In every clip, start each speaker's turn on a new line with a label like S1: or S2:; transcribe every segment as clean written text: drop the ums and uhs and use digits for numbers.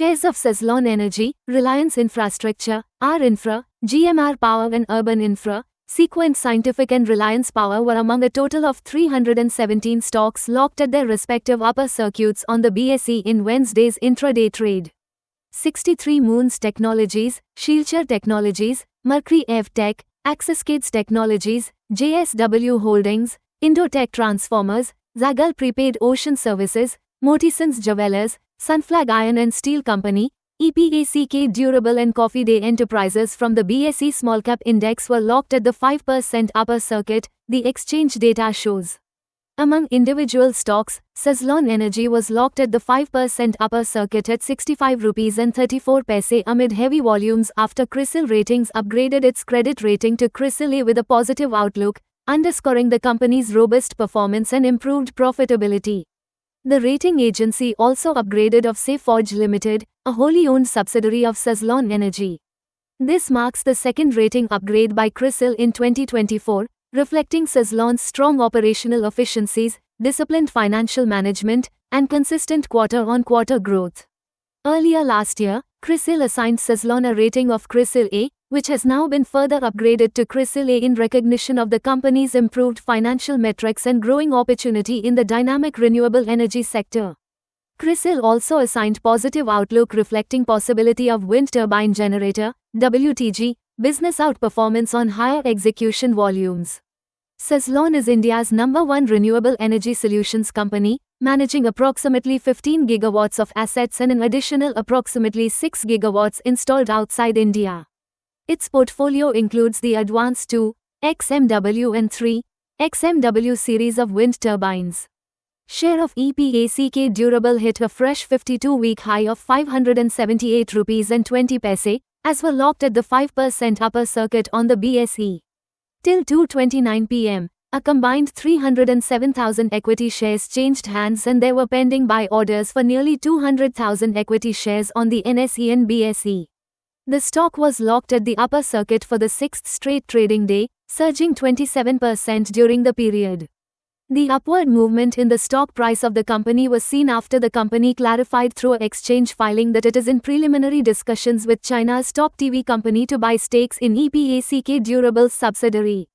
S1: Shares of Suzlon Energy, Reliance Infrastructure, R Infra, GMR Power and Urban Infra, Sequent Scientific and Reliance Power were among a total of 317 stocks locked at their respective upper circuits on the BSE in Wednesday's intraday trade. 63 Moons Technologies, Shieldshare Technologies, Mercury EV-Tech, Accesscades Technologies, JSW Holdings, Indotech Transformers, Zagal Prepaid Ocean Services, Mortison's Jewelers, Sunflag Iron and Steel Company, EPACK Durable and Coffee Day Enterprises from the BSE Small Cap Index were locked at the 5% upper circuit, the exchange data shows. Among individual stocks, Suzlon Energy was locked at the 5% upper circuit at 65 rupees and 34 paise amid heavy volumes after CRISIL Ratings upgraded its credit rating to CRISIL A with a positive outlook, underscoring the company's robust performance and improved profitability. The rating agency also upgraded of Saforge Limited, a wholly owned subsidiary of Suzlon Energy. This marks the second rating upgrade by CRISIL in 2024, reflecting Suzlon's strong operational efficiencies, disciplined financial management, and consistent quarter-on-quarter growth. Earlier last year, CRISIL assigned Suzlon a rating of CRISIL A, which has now been further upgraded to CRISIL A in recognition of the company's improved financial metrics and growing opportunity in the dynamic renewable energy sector. CRISIL also assigned positive outlook reflecting possibility of wind turbine generator, WTG, business outperformance on higher execution volumes. Suzlon is India's #1 renewable energy solutions company, managing approximately 15 gigawatts of assets and an additional approximately 6 gigawatts installed outside India. Its portfolio includes the Advanced 2, XMW and 3, XMW series of wind turbines. Share of EPACK Durable hit a fresh 52-week high of 578 rupees and 20 paise, as were locked at the 5% upper circuit on the BSE. Till 2:29 p.m., a combined 307,000 equity shares changed hands and there were pending buy orders for nearly 200,000 equity shares on the NSE and BSE. The stock was locked at the upper circuit for the sixth straight trading day, surging 27% during the period. The upward movement in the stock price of the company was seen after the company clarified through an exchange filing that it is in preliminary discussions with China's top TV company to buy stakes in EPACK Durable's subsidiary.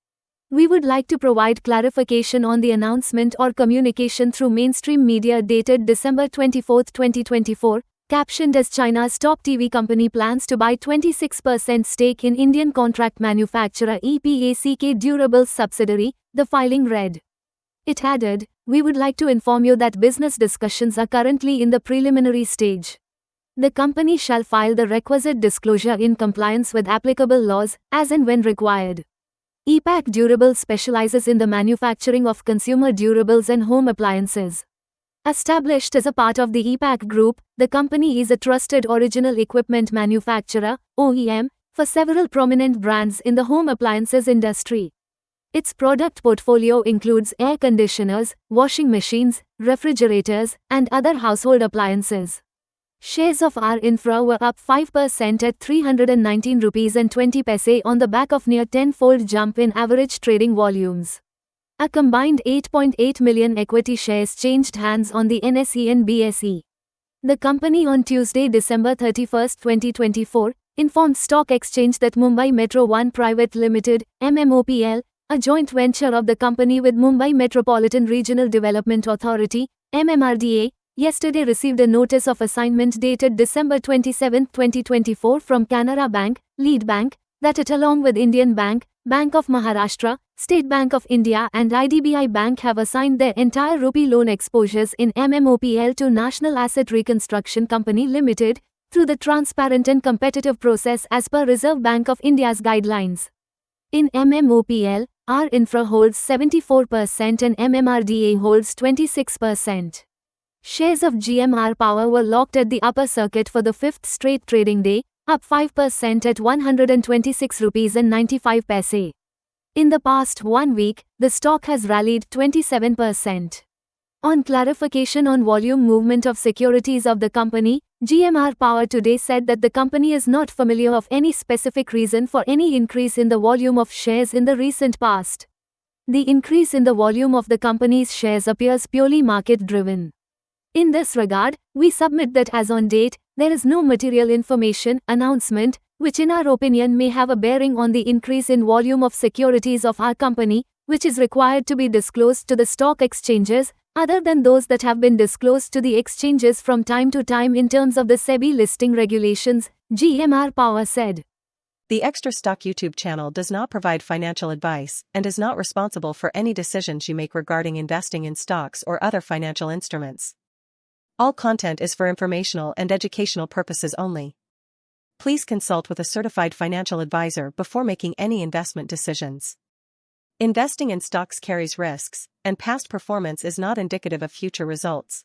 S1: We would like to provide clarification on the announcement or communication through mainstream media dated December 24, 2024, captioned as China's top TV company plans to buy 26% stake in Indian contract manufacturer EPACK Durable's subsidiary, the filing read. It added, "We would like to inform you that business discussions are currently in the preliminary stage. The company shall file the requisite disclosure in compliance with applicable laws, as and when required." EPACK Durable specializes in the manufacturing of consumer durables and home appliances. Established as a part of the EPACK Group, the company is a trusted original equipment manufacturer, OEM, for several prominent brands in the home appliances industry. Its product portfolio includes air conditioners, washing machines, refrigerators, and other household appliances. Shares of R Infra were up 5% at 319 rupees and 20 paise on the back of near 10-fold jump in average trading volumes. A combined 8.8 million equity shares changed hands on the NSE and BSE. The company on Tuesday, December 31, 2024, informed stock exchange that Mumbai Metro One Private Limited, MMOPL, a joint venture of the company with Mumbai Metropolitan Regional Development Authority, MMRDA, yesterday received a notice of assignment dated December 27, 2024 from Canara Bank, Lead Bank, that it along with Indian Bank, Bank of Maharashtra, State Bank of India and IDBI Bank have assigned their entire rupee loan exposures in MMOPL to National Asset Reconstruction Company Limited, through the transparent and competitive process as per Reserve Bank of India's guidelines. In MMOPL, R Infra holds 74% and MMRDA holds 26%. Shares of GMR Power were locked at the upper circuit for the fifth straight trading day, up 5% at 126 rupees and 95 paise. In the past 1 week, the stock has rallied 27%. On clarification on volume movement of securities of the company, GMR Power today said that the company is not familiar of any specific reason for any increase in the volume of shares in the recent past. The increase in the volume of the company's shares appears purely market-driven. In this regard, we submit that as on date, there is no material information, announcement, which in our opinion may have a bearing on the increase in volume of securities of our company, which is required to be disclosed to the stock exchanges, other than those that have been disclosed to the exchanges from time to time in terms of the SEBI listing regulations, GMR Power said.
S2: The Extra Stock YouTube channel does not provide financial advice and is not responsible for any decisions you make regarding investing in stocks or other financial instruments. All content is for informational and educational purposes only. Please consult with a certified financial advisor before making any investment decisions. Investing in stocks carries risks, and past performance is not indicative of future results.